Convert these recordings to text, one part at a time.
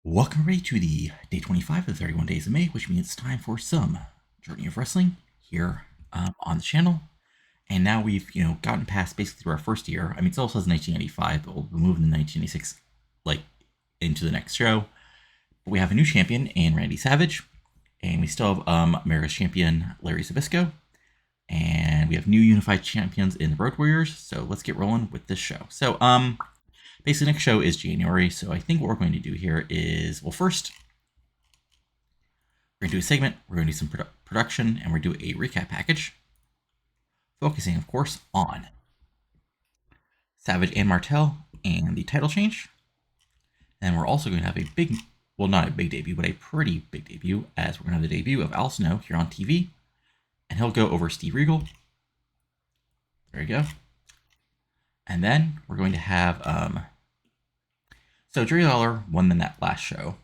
Welcome everybody to the day 25 of the 31 days of May, which means it's time for some Journey of Wrestling here on the channel. And now we've, gotten past basically our first year. I mean, it still says 1995, but we'll be moving to 1986, like, into the next show. But we have a new champion in Randy Savage, and we still have America's champion Larry Zbyszko, and we have new unified champions in the Road Warriors. So let's get rolling with this show. So, basically, next show is January, so I think what we're going to do here is, well, first, we're going to do a segment, we're going to do some production, and we're going to do a recap package, focusing, of course, on Savage and Martel and the title change. And we're also going to have a big, well, not a big debut, but a pretty big debut, as we're going to have the debut of Al Snow here on TV, and he'll go over Steve Regal. There you go. And then we're going to have, so Jerry Lawler won in that last show.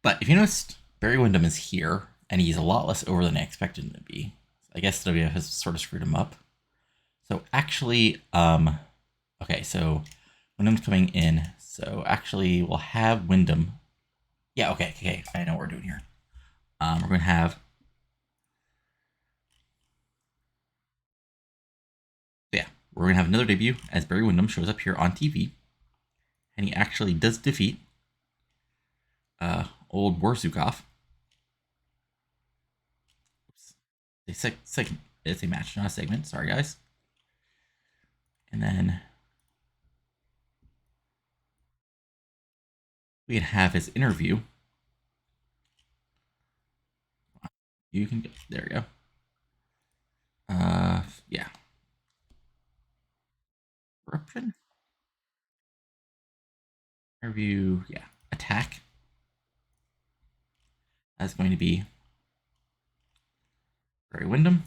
But if you noticed, Barry Windham is here, and he's a lot less over than I expected him to be. I guess WF has sort of screwed him up. So actually, okay, so Windham's coming in. So actually, we'll have Windham. Yeah, okay, I know what we're doing here. We're going to have, we're going to have another debut as Barry Windham shows up here on TV, and he actually does defeat old Warzukov. It's a match, not a segment. Sorry, guys. And then we can have his interview. You can go. There we go. Yeah. Corruption. Interview. Yeah. Attack. That's going to be Barry Windham.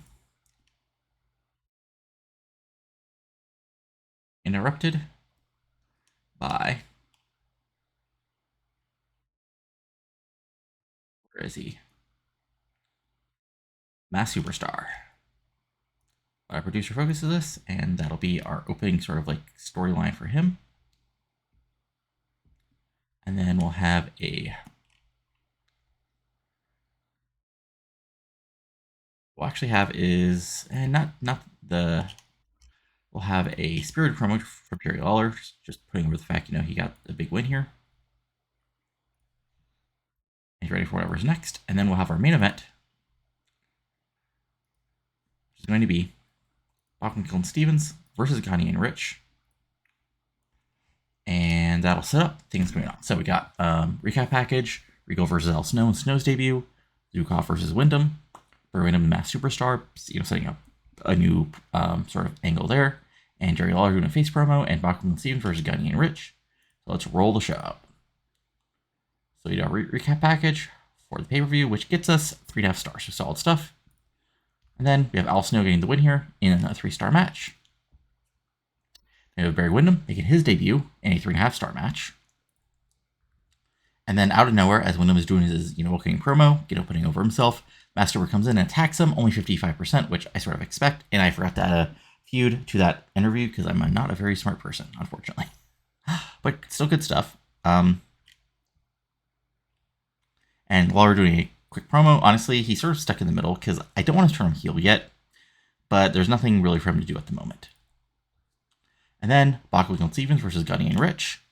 Interrupted by, where is he? Mass Superstar. Our producer focuses this, and that'll be our opening sort of like storyline for him. And then we'll have a, we'll actually have is, and not the, we'll have a spirited promo from Jerry Lawler, just putting over the fact, he got a big win here. He's ready for whatever's next. And then we'll have our main event, which is going to be Bachman Stevens versus Ghani and Rich. And that'll set up things going on. So we got recap package, Regal versus Al Snow and Snow's debut, Zukov versus Windham, Barry Windham and Mass Superstar, setting up a new sort of angle there, and Jerry Lawler doing a face promo, and Bachman Stevens versus Ghani and Rich. So let's roll the show up. So we do a recap package for the pay-per-view, which gets us 3.5 stars, so solid stuff. And then we have Al Snow getting the win here in a 3-star match. We have Barry Windham making his debut in a 3.5-star match. And then out of nowhere, as Windham is doing his, opening promo, putting over himself, Master comes in and attacks him, only 55%, which I sort of expect. And I forgot to add a feud to that interview because I'm not a very smart person, unfortunately. But still good stuff. And Lawler doing a quick promo. Honestly, he's sort of stuck in the middle because I don't want to turn him heel yet, but there's nothing really for him to do at the moment. And then Bachman Stevens versus Ghani and Rich.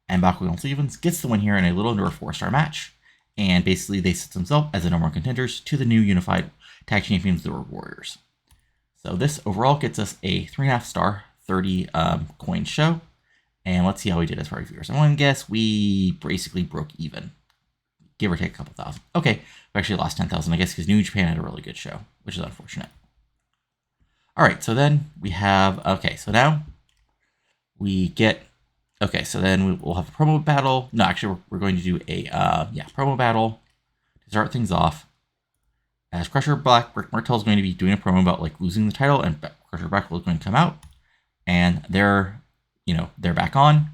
And Bachman Stevens gets the win here in a little under a 4-star match. And basically, they set themselves as the number 1 contenders to the new unified tag champions, the Road Warriors. So this overall gets us a 3.5-star, 30 coin show. And let's see how we did as far as viewers. I'm going to guess we basically broke even. Give or take a couple thousand. Okay, we actually lost 10,000, I guess, because New Japan had a really good show, which is unfortunate. All right, so then we have, okay, so now we get, okay, so then we'll have a promo battle. No, actually, we're going to do a, promo battle to start things off. As Crusher Black, Rick Martel is going to be doing a promo about, losing the title, and Crusher Black is going to come out, and they're back on.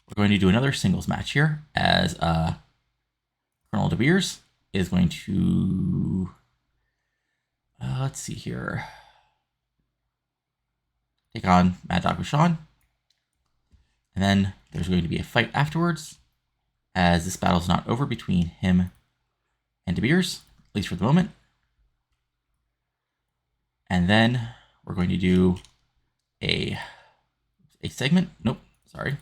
We're going to do another singles match here as Colonel DeBeers is going to, let's see here, take on Mad Dog Vachon. And then there's going to be a fight afterwards, as this battle's not over between him and DeBeers, at least for the moment. And then we're going to do a segment. Nope, sorry.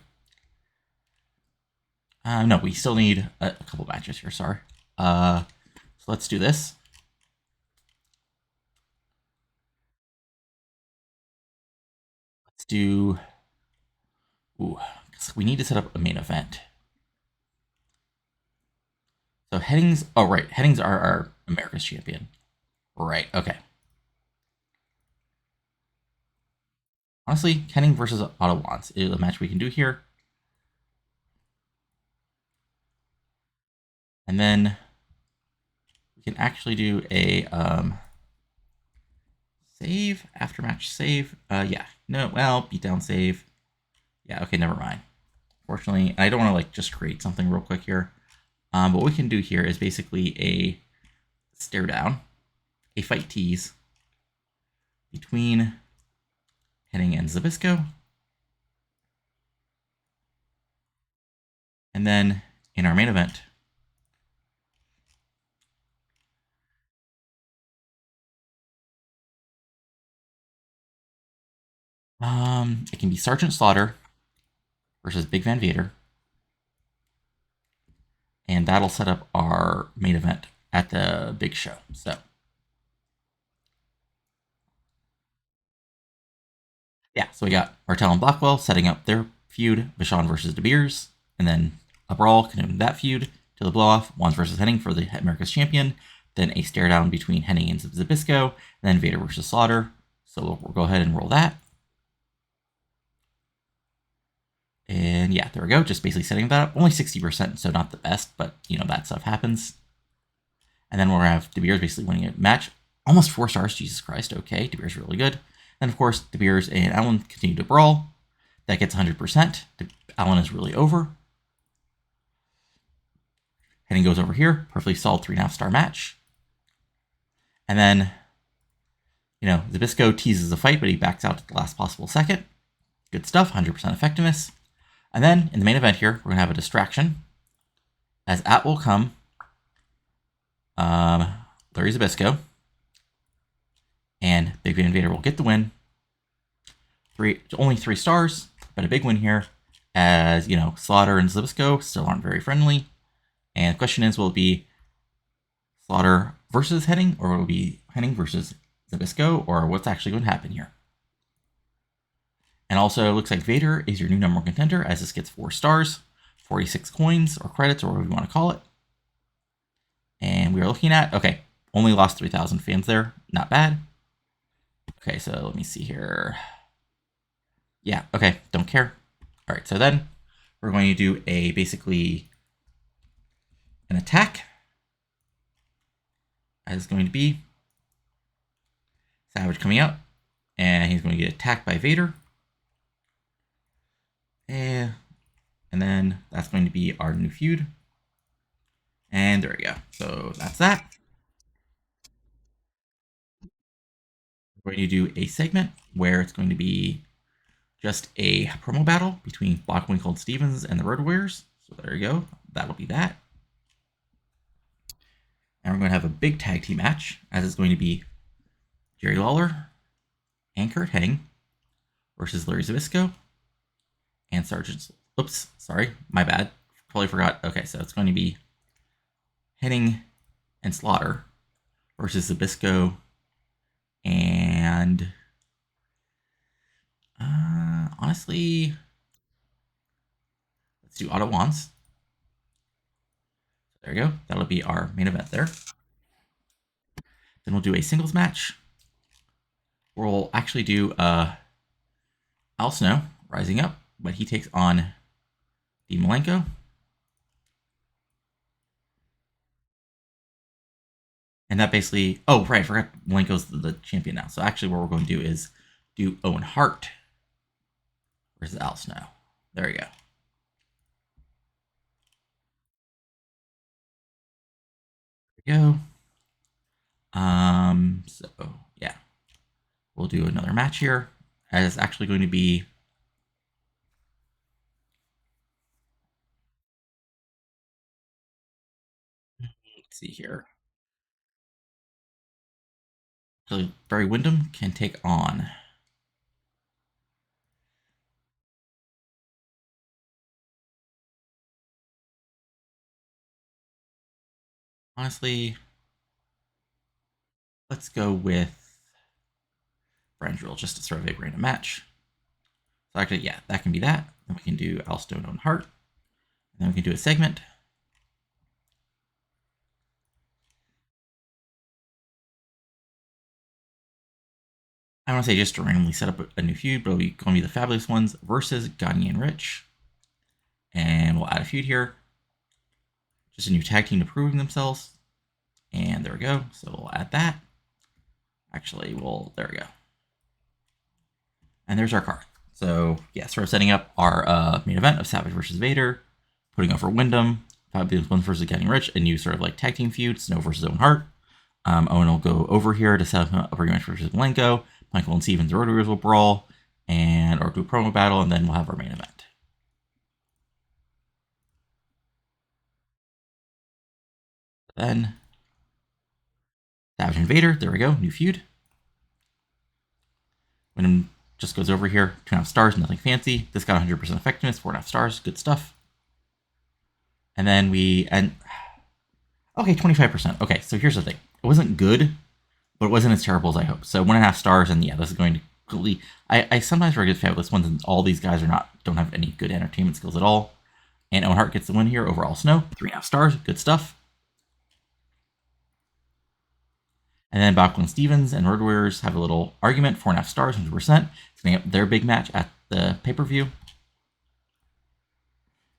No, we still need a couple matches here, sorry. So let's do this. Let's do... Ooh, we need to set up a main event. So Hennings... Oh, right. Hennings are our America's champion. Right, okay. Honestly, Henning versus AWA is a match we can do here. And then we can actually do a save, after match save. Yeah, no, well, beatdown save. Yeah, okay, never mind. Fortunately, I don't want to like just create something real quick here. What we can do here is basically a stare down, a fight tease between Henning and Zbyszko. And then in our main event, it can be Sergeant Slaughter versus Big Van Vader. And that'll set up our main event at the big show. So, yeah, so we got Martel and Blackwell setting up their feud, Vachon versus DeBeers, and then a brawl continuing that feud to the blow-off, Wands versus Henning for the America's champion, then a stare down between Henning and Zbyszko, and then Vader versus Slaughter. So we'll go ahead and roll that. And yeah, there we go. Just basically setting that up. Only 60%, so not the best, but you know, that stuff happens. And then we're going to have DeBeers basically winning a match. Almost 4 stars, Jesus Christ. Okay, DeBeers really good. Then, of course, DeBeers and Allen continue to brawl. That gets 100%. Allen is really over. Henning goes over here. Perfectly solid 3.5-star match. And then, you know, Zbyszko teases a fight, but he backs out at the last possible second. Good stuff, 100% effectiveness. And then, in the main event here, we're going to have a distraction. As At will come, Larry Zbyszko and Big Van Vader will get the win. Only 3 stars, but a big win here. As, you know, Slaughter and Zbyszko still aren't very friendly. And the question is, will it be Slaughter versus Henning, or will it be Henning versus Zbyszko, or what's actually going to happen here? And also, it looks like Vader is your new #1 contender, as this gets 4 stars, 46 coins, or credits, or whatever you want to call it. And we are looking at, okay, only lost 3,000 fans there. Not bad. Okay, so let me see here. Yeah, okay, don't care. All right, so then we're going to do a basically an attack. As it's going to be Savage coming out, and he's going to get attacked by Vader. And then that's going to be our new feud. And there we go. So that's that. We're going to do a segment where it's going to be just a promo battle between Blackwing Cold Stevens and the Road Warriors. So there you go. That'll be that. And we're going to have a big tag team match, as it's going to be Jerry Lawler and Kurt Hennig versus Larry Zbyszko and Sergeant... Oops, sorry, my bad. Totally forgot. Okay, so it's going to be Hennig and Slaughter versus Zbyszko and... honestly, let's do Auto Wands. There we go. That'll be our main event there. Then we'll do a singles match. We'll actually do Al Snow rising up, but he takes on Dean Malenko. And that basically... Oh, right, I forgot Malenko's the champion now. So actually what we're going to do is do Owen Hart versus Al Snow. There we go. There we go. So yeah, we'll do another match here, as it's actually going to be Let's see here. So Barry Windham can take on. Honestly, let's go with Brandrel just to sort of a random match. So actually, yeah, that can be that. Then we can do Alstone on Heart. And then we can do a segment. I want to say just to randomly set up a new feud, but it'll be going to be the Fabulous Ones versus Gagne and Rich. And we'll add a feud here. Just a new tag team to proving themselves. And there we go. So we'll add that. Actually, there we go. And there's our card. So yeah, sort of setting up our main event of Savage versus Vader, putting over Wyndham, Fabulous Ones versus Getting Rich, a new sort of like tag team feud, Snow versus Owen Hart. Owen will go over here to set up a rematch versus Malenko. Michael and Stevens Road Warriors will brawl, or do a promo battle, and then we'll have our main event. Then Savage and Vader, there we go, new feud. Wyndham just goes over here, 2.5 stars, nothing fancy. This got 100% effectiveness, 4.5 stars, good stuff. And then okay, 25%. Okay, so here's the thing. It wasn't good, but it wasn't as terrible as I hoped. So 1.5 stars, and yeah, this is going to completely. I sometimes forget Fabulous Ones, and all these guys don't have any good entertainment skills at all. And Owen Hart gets the win here over All Snow, 3.5 stars, good stuff. And then Bachman Stevens and Road Warriors have a little argument, 4.5 stars, 100%, setting up their big match at the pay-per-view.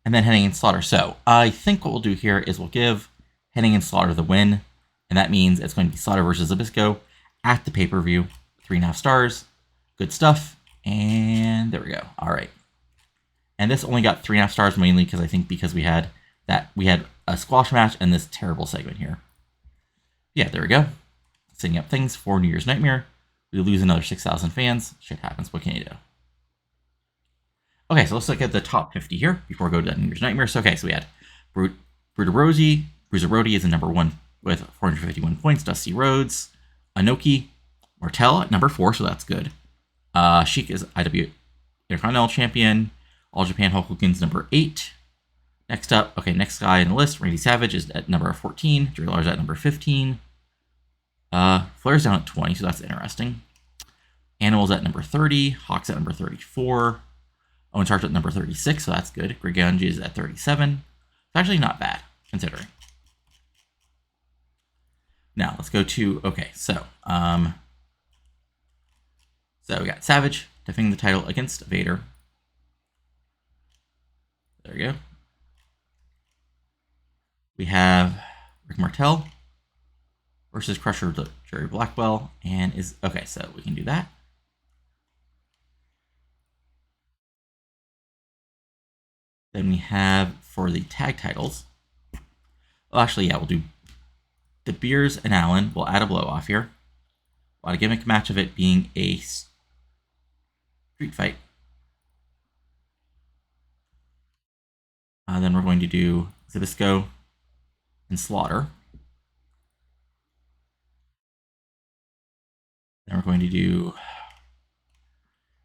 And then Hennig and Slaughter. So I think what we'll do here is we'll give Hennig and Slaughter the win, and that means it's going to be Slaughter versus Zbyszko at the pay-per-view, 3.5 stars, good stuff, and there we go. All right. And this only got 3.5 stars mainly because we had a squash match and this terrible segment here. Yeah, there we go. Setting up things for New Year's Nightmare. We lose another 6,000 fans. Shit happens. What can you do? Okay, so let's look at the top 50 here before we go to New Year's Nightmare. So we had Bruiser Brody is in number 1 with 451 points. Dusty Rhodes, Inoki, Martel at number 4, so that's good. Sheik is IW Intercontinental Champion. All Japan Hulk Hogan's number 8. Next guy in the list, Randy Savage is at number 14. Jerry Lawler's at number 15. Flair's down at 20, so that's interesting. Animal's at number 30. Hawk's at number 34. Owen Hart's at number 36, so that's good. Greg Ganji is at 37. It's actually not bad, considering. Now, let's go to, so we got Savage defending the title against Vader. There we go. We have Rick Martel versus Crusher Jerry Blackwell, and so we can do that. Then we have for the tag titles. Well, actually, yeah, we'll do DeBeers and Allen. We'll add a blow off here. We'll add a gimmick match of it being a street fight. Then we're going to do Zbyszko and Slaughter. Then we're going to do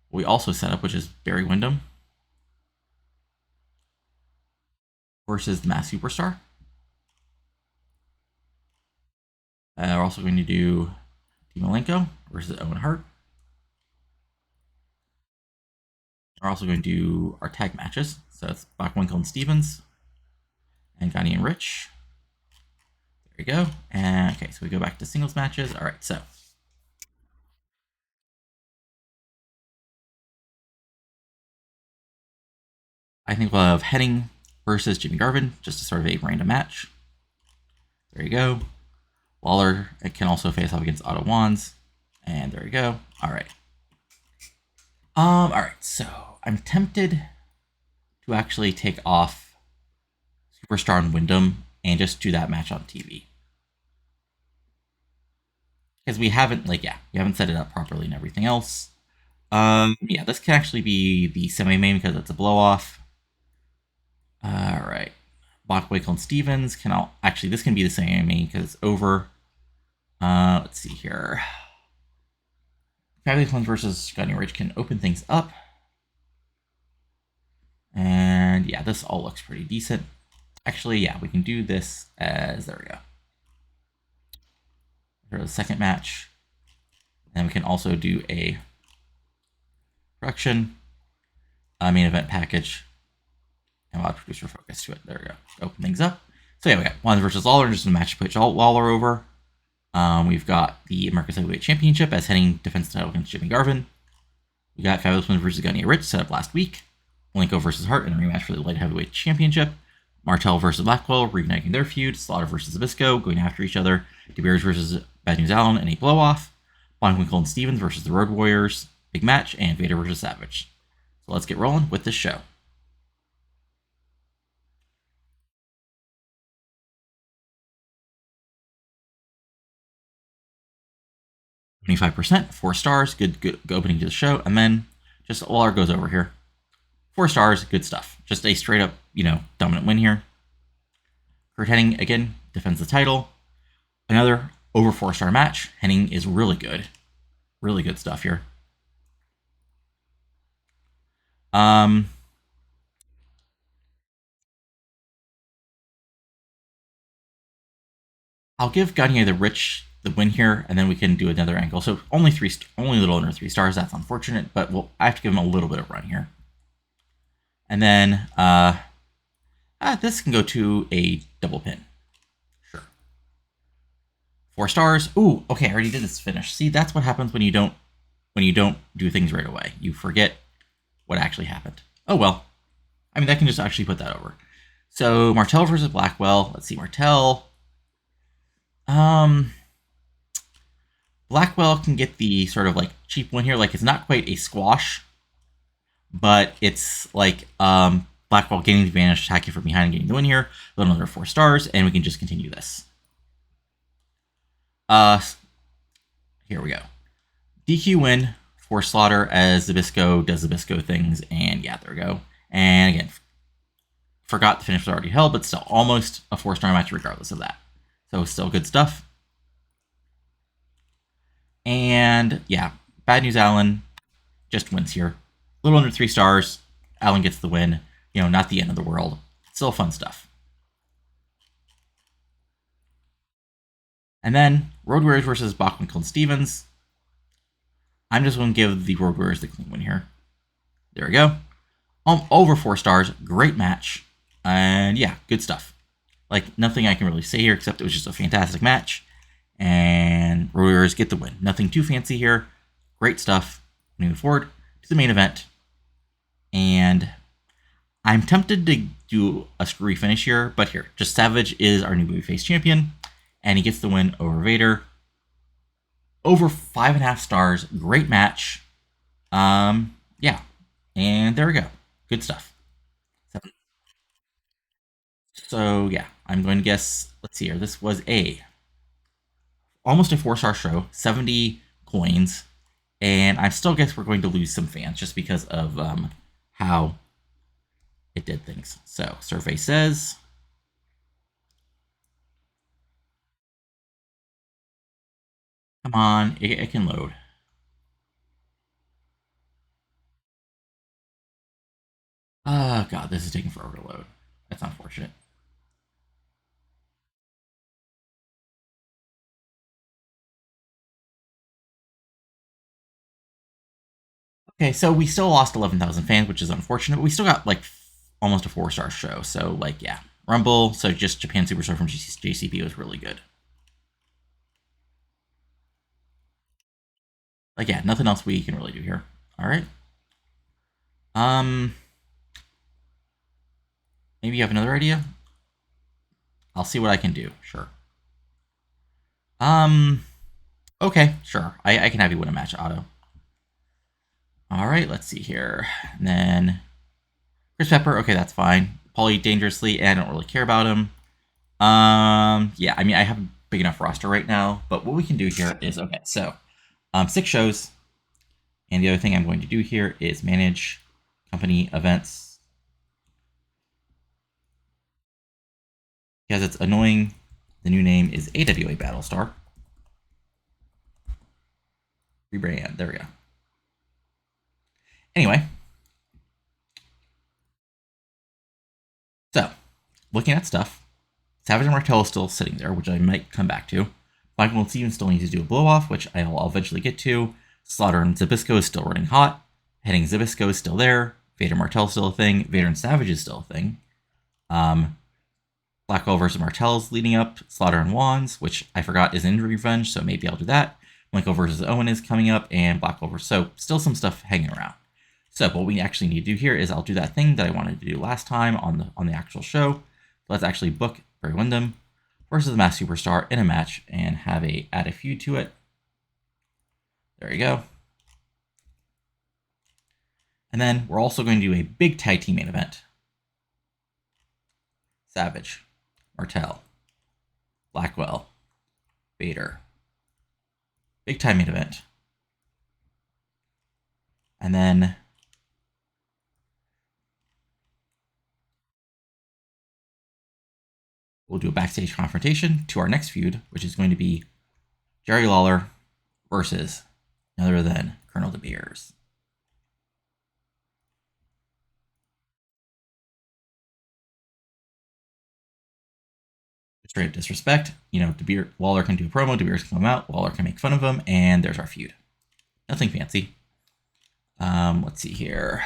what we also set up, which is Barry Windham versus the Masked Superstar. We're also going to do Malenko versus Owen Hart. We're also going to do our tag matches. So it's Bachwinkle and Stevens and Gagne and Rich. There we go. And so we go back to singles matches. All right, so I think we'll have Hennig versus Jimmy Garvin, just a sort of a random match. There you go. Lawler can also face off against Otto Wands. And there we go. All right. All right, so I'm tempted to actually take off Superstar and Wyndham and just do that match on TV. Because we haven't, we haven't set it up properly and everything else. Yeah, this can actually be the semi-main because it's a blow-off. All right. Bachwickle and Stevens can all actually this can be the same because it's over. Let's see here. Fabulous Ones versus Gunny Ridge can open things up. And yeah, this all looks pretty decent. Actually, yeah, we can do this as, there we go. For the second match. And we can also do a production, main event package, and we'll add producer focus to it. There we go. Open things up. So yeah, we got Wands versus Lawler, just a match to put Lawler over. We've got the America's Heavyweight Championship as Henning defends the title against Jimmy Garvin. We got Fabulous Ones versus Gunny Rich set up last week. Malenko versus Hart in a rematch for the Light Heavyweight Championship. Martel versus Blackwell reigniting their feud. Slaughter versus Zbyszko going after each other. DeBeers versus Bad News Allen in a blow-off. Bachwickle and Stevens versus the Road Warriors. Big match. And Vader versus Savage. So let's get rolling with this show. %, 4 stars, good opening to the show, and then just Lawler goes over here. 4 stars, good stuff. Just a straight up, dominant win here. Kurt Hennig, again, defends the title. Another over 4-star match. Hennig is really good. Really good stuff here. I'll give Gagne the win here, and then we can do another angle. So only a little under 3 stars. That's unfortunate, but I have to give him a little bit of run here. And then this can go to a double pin. Sure. 4 stars. Ooh, okay, I already did this finish. See, that's what happens when you don't do things right away. You forget what actually happened. Oh well. I mean, that can just actually put that over. So Martel versus Blackwell. Let's see, Martel. Blackwell can get the sort of like cheap win here. Like, it's not quite a squash, but it's like Blackwell gaining the advantage, attacking from behind and getting the win here. A little under 4 stars, and we can just continue this. Here we go. DQ win for Slaughter as Zbyszko does Zbyszko things, and yeah, there we go. And again, forgot the finish was already held, but still almost a 4-star match regardless of that. So still good stuff. And yeah, Bad News Allen just wins here. A little under 3 stars. Allen gets the win. Not the end of the world. Still fun stuff. And then Road Warriors versus Bachwickle and Stevens. I'm just going to give the Road Warriors the clean win here. There we go. Over 4 stars. Great match. And yeah, good stuff. Like, nothing I can really say here except it was just a fantastic match. And Road Warriors get the win. Nothing too fancy here. Great stuff. Moving forward to the main event. And I'm tempted to do a screwy finish here, but here, just Savage is our new babyface champion, and he gets the win over Vader. Over 5.5 stars. Great match. Yeah. And there we go. Good stuff. So yeah, I'm going to guess, let's see here. This was almost a 4-star show, 70 coins, and I still guess we're going to lose some fans just because of how it did things. So survey says come on, it can load. Oh god, this is taking forever to load. That's unfortunate. Okay, so we still lost 11,000 fans, which is unfortunate, but we still got like almost a 4-star show. So like, yeah, Rumble. So just Japan Superstar from JCP was really good. Like, yeah, nothing else we can really do here. All right. Maybe you have another idea? I'll see what I can do. Sure. Okay, sure. I can have you win a match auto. All right, let's see here. And then Chris Pepper. Okay, that's fine. Paulie dangerously, and I don't really care about him. Yeah, I mean, I have a big enough roster right now, but what we can do here is, okay, so 6 shows. And the other thing I'm going to do here is manage company events. because it's annoying. The new name is AWA Battlestar. Rebrand. There we go. Anyway, so looking at stuff, Savage and Martell is still sitting there, which I might come back to. Michael and Steven still need to do a blow off, which I'll eventually get to. Slaughter and Zbyszko is still running hot. Heading Zbyszko is still there. Vader Martell is still a thing. Vader and Savage is still a thing. Blackwell versus Martell is leading up. Slaughter and Wands, which I forgot is Injury Revenge, so maybe I'll do that. Blanco versus Owen is coming up, and Blackwell versus... So, still some stuff hanging around. So, what we actually need to do here is I'll do that thing that I wanted to do last time on the actual show. Let's actually book Barry Windham versus the Masked Superstar in a match and add a feud to it. There you go. And then we're also going to do a big tag team main event. Savage, Martell, Blackwell, Vader. Big time main event. And then we'll do a backstage confrontation to our next feud, which is going to be Jerry Lawler versus none other than Colonel DeBeers. Straight up disrespect. You know, Lawler can do a promo, DeBeers can come out, Lawler can make fun of him, and there's our feud. Nothing fancy. Let's see here.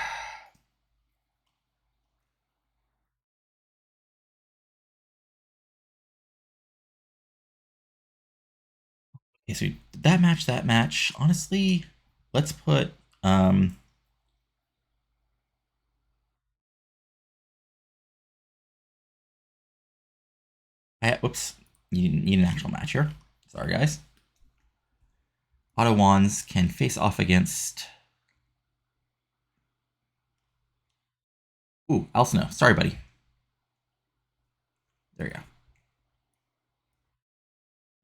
Okay, so that match. Honestly, let's put whoops, you need an actual match here. Sorry, guys. Otto Wands can face off against... Ooh, Al Snow. Sorry, buddy. There you go.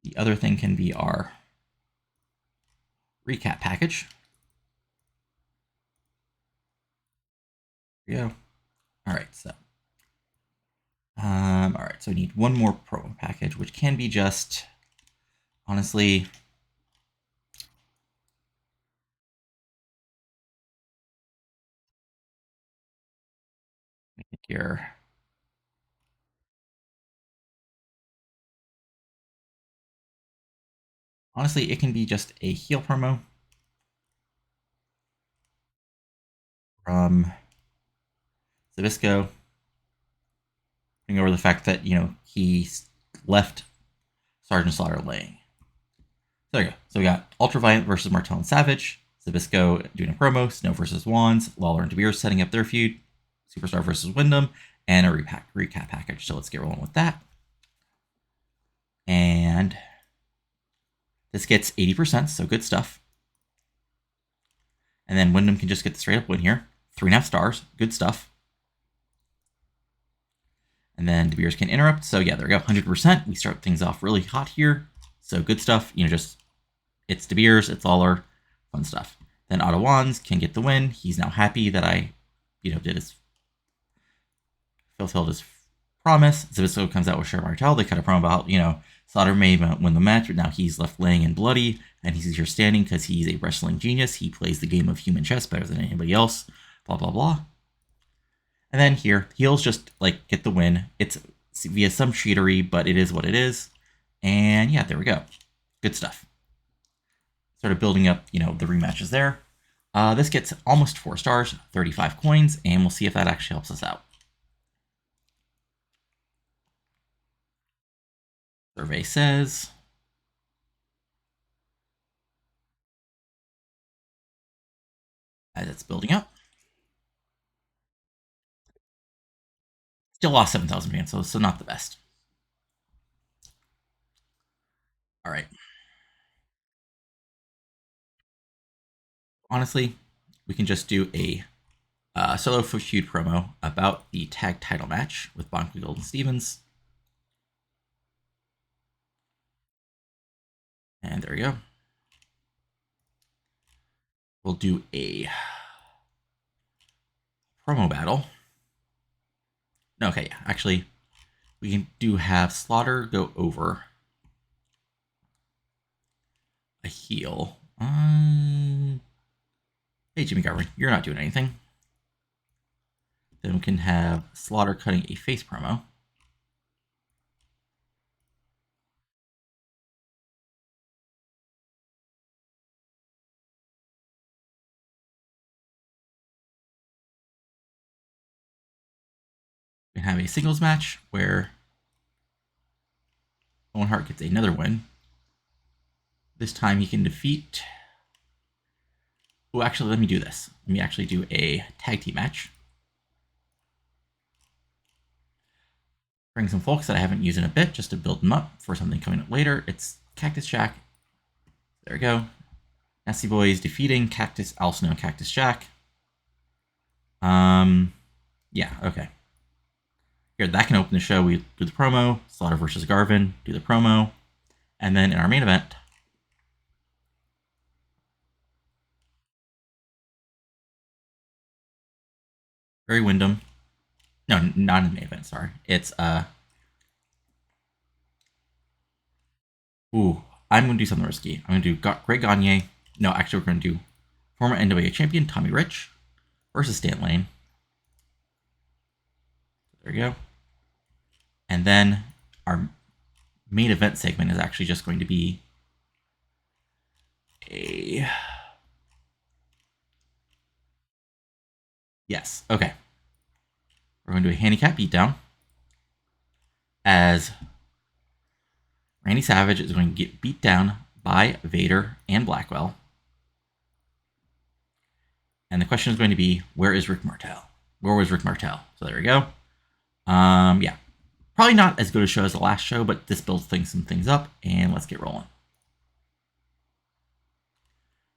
The other thing can be our recap package. There we go. All right, so we need one more promo package, which can be just, honestly, here. Honestly, it can be just a heel promo from Zbyszko, putting over the fact that, you know, he left Sergeant Slaughter laying. So there you go. So we got Ultraviolent versus Martell and Savage, Zbyszko doing a promo, Snow versus Wands, Lawler and DeBeers setting up their feud, Superstar versus Windham, and a recap package. So let's get rolling with that. And this gets 80%, so good stuff. And then Windham can just get the straight up win here. 3.5 stars, good stuff. And then DeBeers can interrupt. So yeah, there we go, 100%. We start things off really hot here. So good stuff. You know, just it's DeBeers, it's Lawler, fun stuff. Then Otto Wands can get the win. He's now happy that I, you know, fulfilled his promise. Zbyszko comes out with Sherry Martell. They cut a promo about, you know, Slaughter may win the match, but now he's left laying and bloody, and he's here standing because he's a wrestling genius. He plays the game of human chess better than anybody else. Blah blah blah. And then here, heels just like get the win. It's via some cheatery, but it is what it is. And yeah, there we go. Good stuff. Sort of building up, you know, the rematches there. This gets almost 4 stars, 35 coins, and we'll see if that actually helps us out. Survey says as it's building up. Still lost 7,000 fans, so not the best. All right. Honestly, we can just do a solo feud promo about the tag title match with Bonkley, Gold, and Stevens. And there we go. We'll do a promo battle. No, okay, yeah, actually, We do have Slaughter go over a heal. Hey, Jimmy Garvin, you're not doing anything. Then we can have Slaughter cutting a face promo. We can have a singles match where Owen Hart gets another win. This time he can defeat... Oh, actually, let me do this. Let me actually do a tag team match. Bring some folks that I haven't used in a bit just to build them up for something coming up later. It's Cactus Jack. There we go. Nasty Boys defeating Cactus, also known Cactus Jack. Yeah, okay. Here, that can open the show. We do the promo, Slaughter versus Garvin, do the promo, and then in our main event, Barry Windham. No, not in the main event, sorry. It's, ooh, I'm going to do something risky. I'm going to do Greg Gagne. No, actually, we're going to do former NWA champion Tommy Rich versus Stan Lane. There we go. And then our main event segment is actually just going to be a... Yes, okay. We're going to do a handicap beatdown as Randy Savage is going to get beat down by Vader and Blackwell. And the question is going to be, where is Rick Martel? Where was Rick Martel? So there we go. Yeah. Probably not as good a show as the last show, but this builds some things up, and let's get rolling.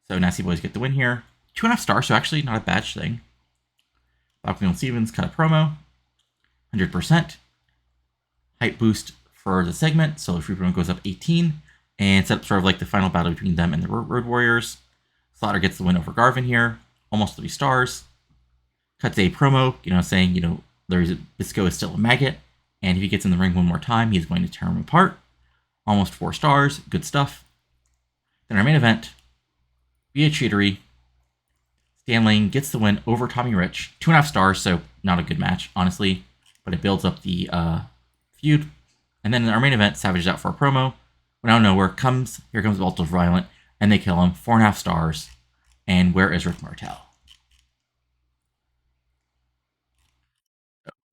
So Nasty Boys get the win here. 2.5 stars, so actually not a bad thing. Balcony and Stevens cut a promo. 100%. Hype boost for the segment, so the free promo goes up 18, and set up sort of like the final battle between them and the Road Warriors. Slaughter gets the win over Garvin here, almost 3 stars. Cuts a promo, saying, Bisco is still a maggot, and if he gets in the ring one more time, he's going to tear him apart. Almost 4 stars, good stuff. Then our main event, via cheatery, Stan Lane gets the win over Tommy Rich. 2.5 stars, so not a good match, honestly, but it builds up the feud. And then in our main event, Savage is out for a promo. When out of nowhere, here comes Ultra Violent, and they kill him. 4.5 stars. And where is Rick Martel?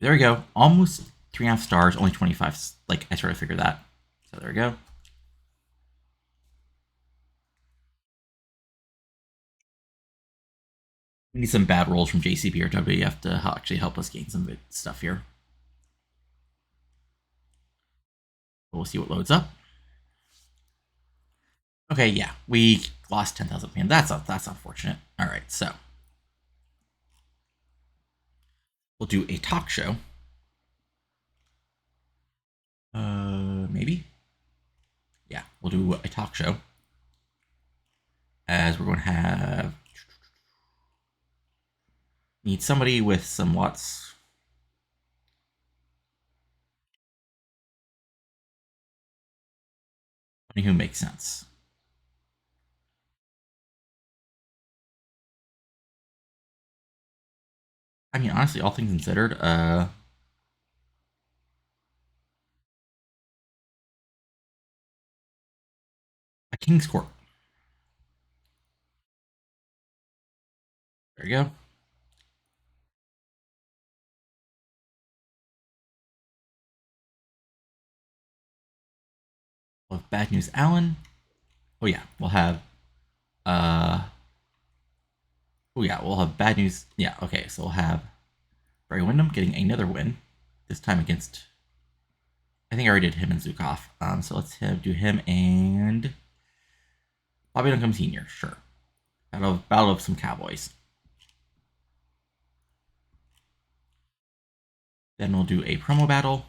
There we go. Almost 3.5 stars, only 25. Like, I sort of figured that. So there we go. We need some bad rolls from JCB or WWF to actually help us gain some good stuff here. We'll see what loads up. Okay, yeah, we lost 10,000 fans. That's unfortunate. All right, so we'll do a talk show. Maybe. Yeah, we'll do a talk show. As we're going to have need somebody with some lots. Who makes sense. I mean, honestly, all things considered, a King's Court. There you go. We'll have Bad News Allen. Oh yeah, we'll have oh yeah, we'll have Bad News. Yeah, okay, so we'll have Barry Windham getting another win. This time against, I think I already did him and Zukov. So let's do him and Bobby Duncombe Sr. Sure. Battle of some Cowboys. Then we'll do a promo battle.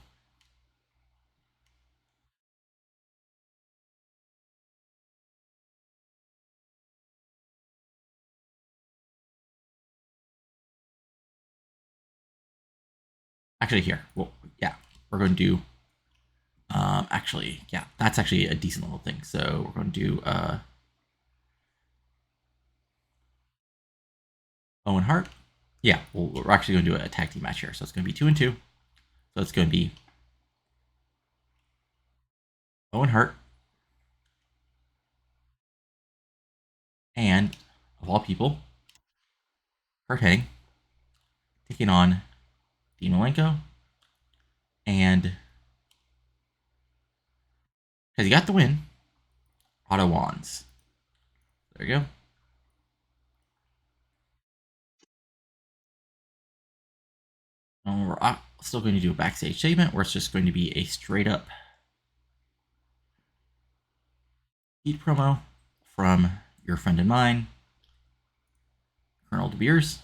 Actually, here. Well, yeah, we're going to do Actually, yeah, that's actually a decent little thing. So we're going to do Owen Hart. Yeah, well, we're actually going to do a tag team match here. So it's going to be 2 and 2. So it's going to be Owen Hart and, of all people, Kurt Hennig taking on Dean Malenko. And because he got the win, Otto Wands. There you go. And we're still going to do a backstage segment where it's just going to be a straight up heat promo from your friend and mine, Colonel DeBeers.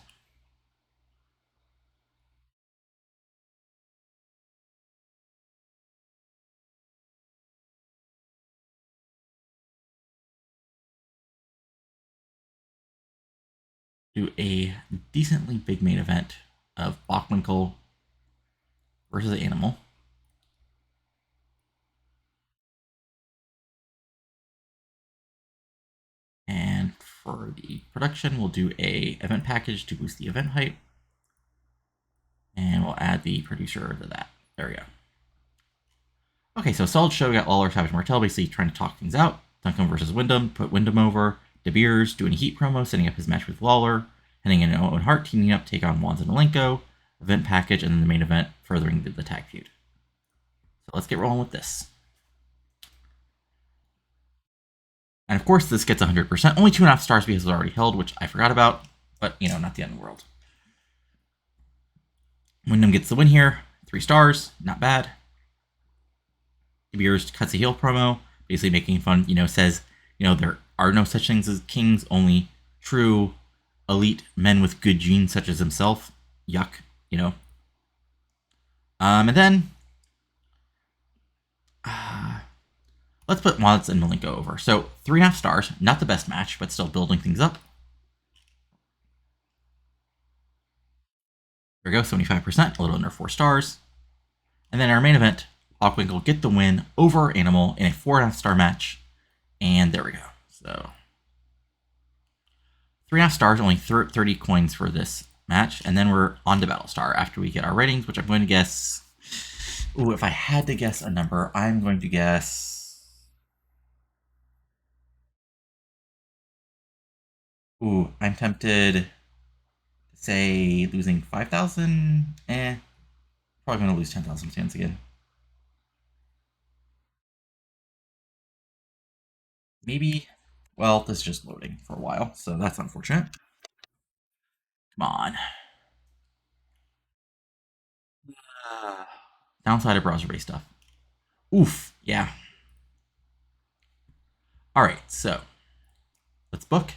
Do a decently big main event of Bockwinkel versus Animal. And for the production, we'll do a event package to boost the event hype. And we'll add the producer to that. There we go. Okay, so solid show. We got Lawler, Savage, Martel basically trying to talk things out. Duncan versus Wyndham, put Wyndham over. DeBeers doing a heat promo, setting up his match with Lawler. Hennig and Owen Hart teaming up, take on Wands and Malenko. Event package, and then the main event furthering the tag feud. So let's get rolling with this. And of course, this gets 100%. Only 2.5 stars because it's already held, which I forgot about. But, you know, not the end of the world. Wyndham gets the win here. 3 stars. Not bad. DeBeers cuts a heel promo, basically making fun, says, there are no such things as kings, only true elite men with good genes such as himself. Yuck, And then let's put Wands and Malenko over. So 3.5 stars, not the best match, but still building things up. There we go, 75%, a little under 4 stars. And then our main event, Bockwinkel get the win over Animal in a 4.5 star match. And there we go. So 3.5 stars, only 30 coins for this match. And then we're on to Battlestar after we get our ratings, which I'm going to guess. Ooh, if I had to guess a number, I'm going to guess. Ooh, I'm tempted to say losing 5,000. Probably going to lose 10,000 fans again. Maybe. Well, this is just loading for a while, so that's unfortunate. Come on. Downside of browser-based stuff. Oof, yeah. All right, so let's book.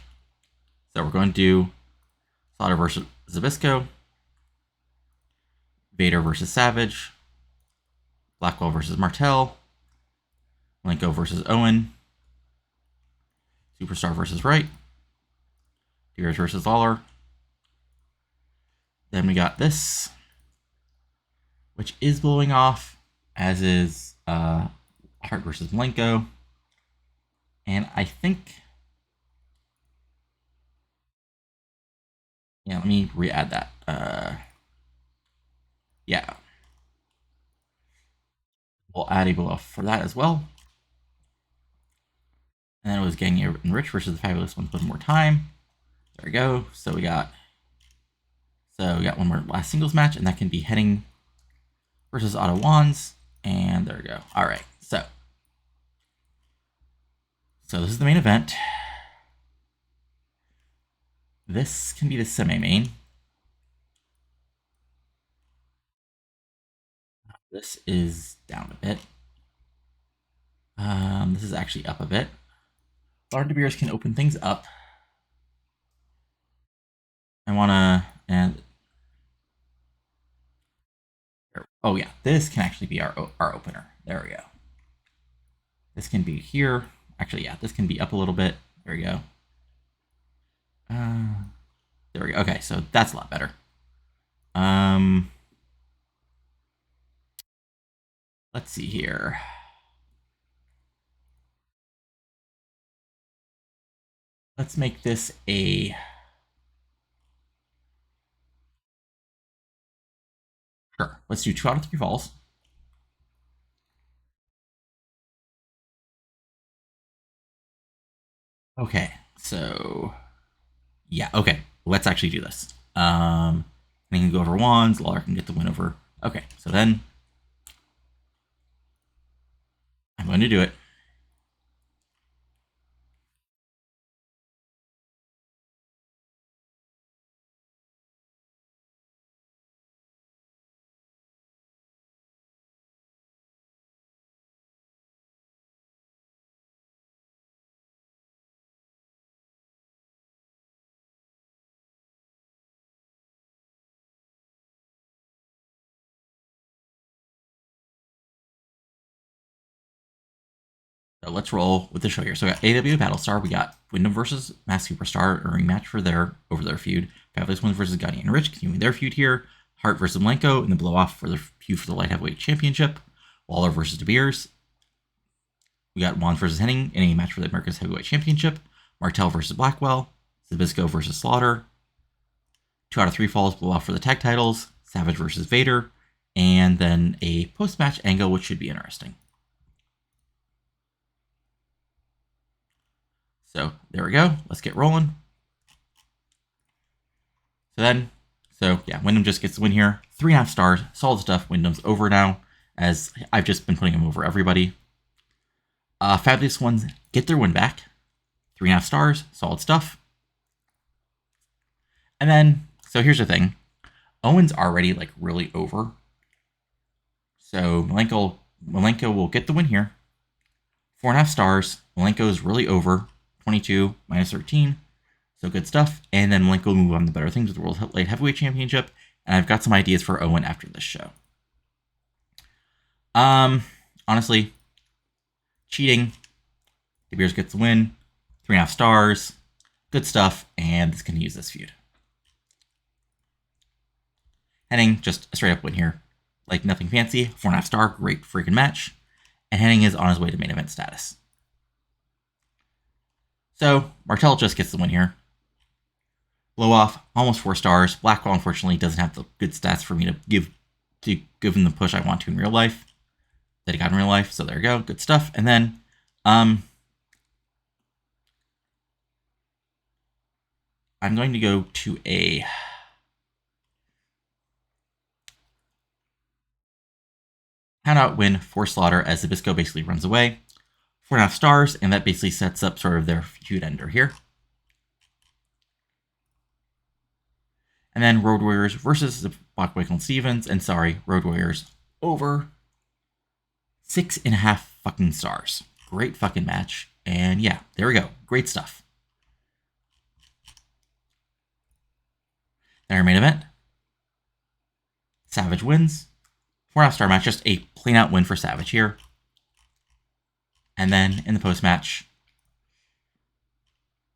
So we're going to do Slaughter versus Zabisco, Vader versus Savage, Blackwell versus Martel, Malenko versus Owen, Superstar versus Wright, DeBeers versus Lawler. Then we got this, which is blowing off, as is Hart versus Malenko. And I think, yeah, let me re-add that. Yeah. We'll add a buff for that as well. And then it was Gang and Rich versus the Fabulous Ones one more time. There we go. So we got one more last singles match, and that can be Hennig versus Otto Wands. And there we go. All right. So this is the main event. This can be the semi-main. This is down a bit. This is actually up a bit. Lawler DeBeers can open things up. I wanna oh yeah, this can actually be our opener. There we go. This can be here. Actually, yeah, this can be up a little bit. There we go. There we go. Okay, so that's a lot better. Let's see here. Let's make this a... Sure, let's do 2 out of 3 falls. Okay, so... Yeah, okay, let's actually do this. We can go over wands, Lawler can get the win over... Okay, so then... I'm going to do it. So let's roll with the show here. So we got AWA Battlestar, we got Wyndham versus Mass Superstar, a rematch for over their feud. Fabulous Ones versus Gunny and Rich, continuing their feud here. Hart versus Malenko in the blow off for their feud for the Light Heavyweight Championship. Lawler versus DeBeers. We got Wands versus Henning in a match for the America's Heavyweight Championship. Martel versus Blackwell. Zbyszko versus Slaughter. 2 out of 3 falls blow off for the tag titles. Savage versus Vader. And then a post-match angle, which should be interesting. So there we go. Let's get rolling. So yeah, Wyndham just gets the win here. 3.5 stars. Solid stuff. Wyndham's over now, as I've just been putting him over everybody. Fabulous Ones get their win back. 3.5 stars. Solid stuff. And then, so here's the thing. Owen's already like really over. So Malenko will get the win here. 4.5 stars. Malenko is really over. 22 minus 13. So good stuff. And then Malenko will move on to better things with the World Light Heavyweight Championship. And I've got some ideas for Owen after this show. Honestly, cheating. DeBeers gets the win. 3.5 stars. Good stuff. And this continues this feud. Henning, just a straight up win here. Like nothing fancy. 4.5 star. Great freaking match. And Henning is on his way to main event status. So, Martel just gets the win here. Blow off, almost 4 stars. Blackwell, unfortunately, doesn't have the good stats for me to give him the push I want to in real life. That he got in real life, so there you go. Good stuff. And then, I'm going to go to a... count out win for Slaughter as Zbyszko basically runs away. 4.5 stars, and that basically sets up sort of their feud ender here. And then Road Warriors versus the Blackwell and Stevens, and sorry, Road Warriors over 6.5 fucking stars. Great fucking match, and yeah, there we go. Great stuff. Then our main event. Savage wins. 4.5 star match, just a plain out win for Savage here. And then in the post-match,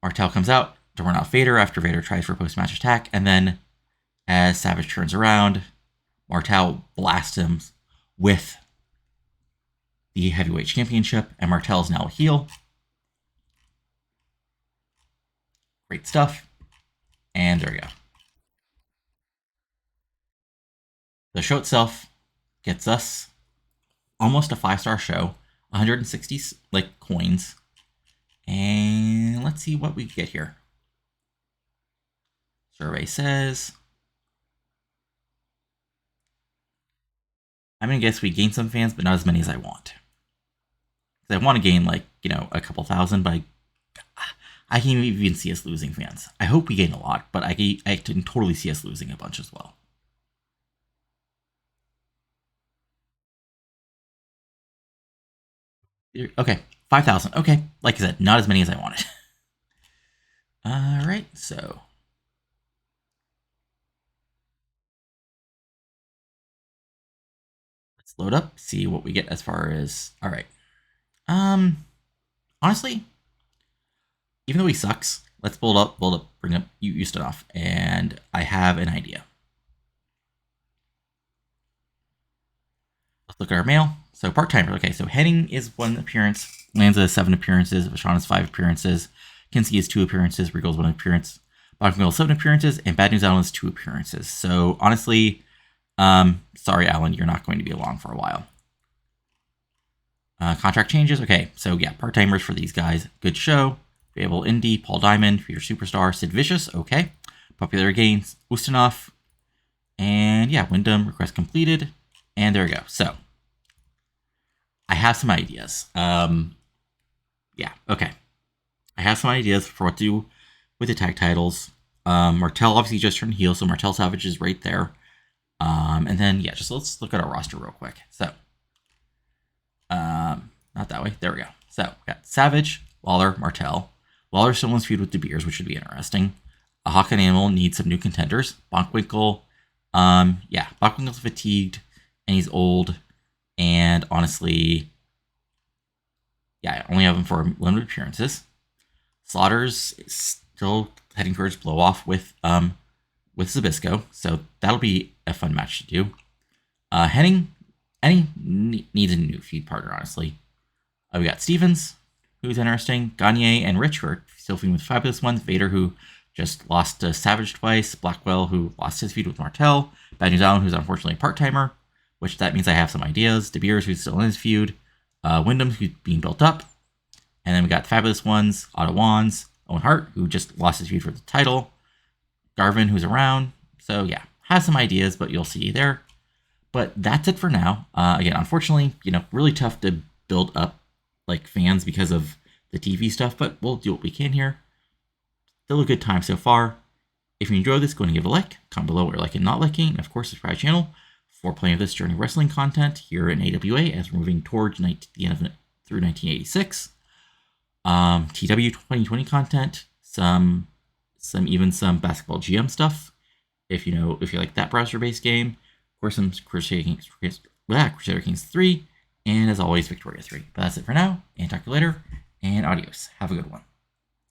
Martel comes out to run out Vader after Vader tries for a post-match attack. And then as Savage turns around, Martel blasts him with the Heavyweight Championship. And Martel is now a heel. Great stuff. And there we go. The show itself gets us almost a 5-star show. 160 like coins, and let's see what we get here. Survey says, I'm gonna guess we gain some fans, but not as many as I want. Because I want to gain like a couple thousand, but I can even see us losing fans. I hope we gain a lot, but I can totally see us losing a bunch as well. Okay, 5,000. Okay, like I said, not as many as I wanted. All right, so let's load up, see what we get as far as. All right. Honestly, even though he sucks, let's build up, bring up Ustinov, and I have an idea. Let's look at our mail. So part-timer. Okay, so Henning is 1 appearance, Lanza is 7 appearances, Vashon is 5 appearances, Kinski has 2 appearances, Regal's 1 appearance, Bachmil 7 appearances, and Bad News Allen has 2 appearances. So honestly, sorry, Allen, you're not going to be along for a while. Contract changes. Okay, so yeah, part-timers for these guys. Good show. Fable Indy, Paul Diamond, Future Superstar, Sid Vicious. Okay. Popular Gains, Ustinov. And yeah, Wyndham, request completed. And there we go. So, I have some ideas. Yeah, okay. I have some ideas for what to do with the tag titles. Martel obviously just turned heel, so Martel Savage is right there. And then, yeah, just let's look at our roster real quick. So, not that way. There we go. So, we got Savage, Lawler, Martel. Lawler still wants feud with DeBeers, which should be interesting. A Hawk and Animal needs some new contenders. Bonkwinkle, yeah, Bonkwinkle's fatigued, and he's old, and honestly, yeah, I only have him for limited appearances. Slaughter's still heading towards blow off with Zbyszko, so that'll be a fun match to do. Henning needs a new feud partner, honestly. We got Stevens, who's interesting. Gagne and Rich, who are still feuding with Fabulous Ones. Vader, who just lost to Savage twice. Blackwell, who lost his feud with Martel. Bad News Allen, who's unfortunately a part-timer, which that means I have some ideas. DeBeers, who's still in his feud. Wyndham, who's being built up. And then we got Fabulous Ones, Ottawans, Owen Hart, who just lost his feud for the title. Garvin, who's around. So yeah, has some ideas, but you'll see there. But that's it for now. Again, unfortunately, really tough to build up like fans because of the TV stuff, but we'll do what we can here. Still a good time so far. If you enjoyed this, go ahead and give it a like. Comment below what you're liking and not liking. And of course, subscribe to the channel for plenty of this Journey Wrestling content here in AWA as we're moving towards the end of through 1986. TW 2020 content, some basketball GM stuff. If you like that browser-based game, of course, some Crusader Kings 3, and as always, Victoria 3. But that's it for now, and talk to you later, and adios. Have a good one.